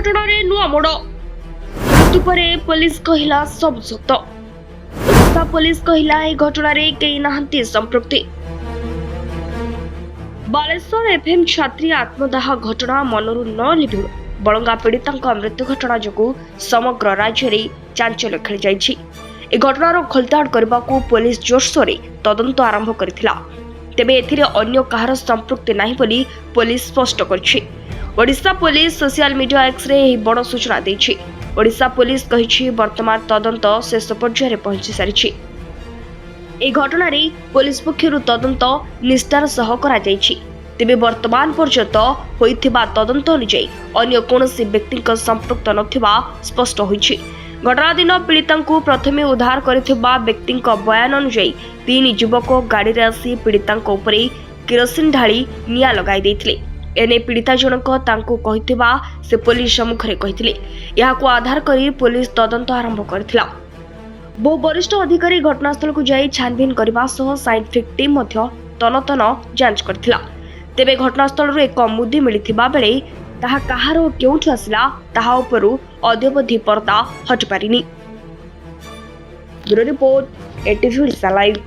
घटना रे नुआ मोड़ मृत्यु पर पुलिस कहला सब सत। ओडिशा पुलिस कहला ए घटना रे केही नाहंती संपृक्ति। बालेश्वर एफएम छात्री आत्मदाह घटना मनरू न लिभु बलंगा पीड़िता मृत्यु घटना जो समग्र राज्य में चांचल्य खेली जाइछि। ए घटनार खोलताड़ करने को पुलिस जोरसोर तदंत आरंभ करथिला। तेबे एथिरे अन्य कहार संपृक्ति नाही बोली पुलिस स्पष्ट करछि। Odisha police social media X ray एही बड़ सूचना दैछि। ओडिशा पुलिस कहिछि वर्तमान तदंत शेष पर्यायर पहुंची सारिछि। ए घटना रे पुलिस पक्षरु तदंत निष्ठार सह करा जाइछि। तेबे वर्तमान पर्यंत होइथिबा तदंत अनुଯାयी अन्य कोनोसी व्यक्ति संपृक्त नथिबा स्पष्ट होइछि। घटना दिन पीड़िता प्रथमे उद्धार करथिबा व्यक्ति बयान अनुଯାयी 3 युवक गाड़ी रे आसी पीड़िता उपरे केरोसिन ढाली निया लगाई दैथिले। एने पीड़िता जनक तांको कहिथिबा से पुलिस सम्मुखरे कहिथिले। याको आधार करी पुलिस तदंत आरंभ करथिला। बहु वरिष्ठ अधिकारी घटनास्थल को जाई छानबीन करबा सह साइंटिफिक टीम मध्य तनतन जांच करथिला। तेबे घटनास्थल एक मुदी मिलिथिबा बेले ताहा कहार केउठी आसिला ताहा उपरु अद्यवधि पर्दा हटि पारिनी। Bureau report ETV Odisha live.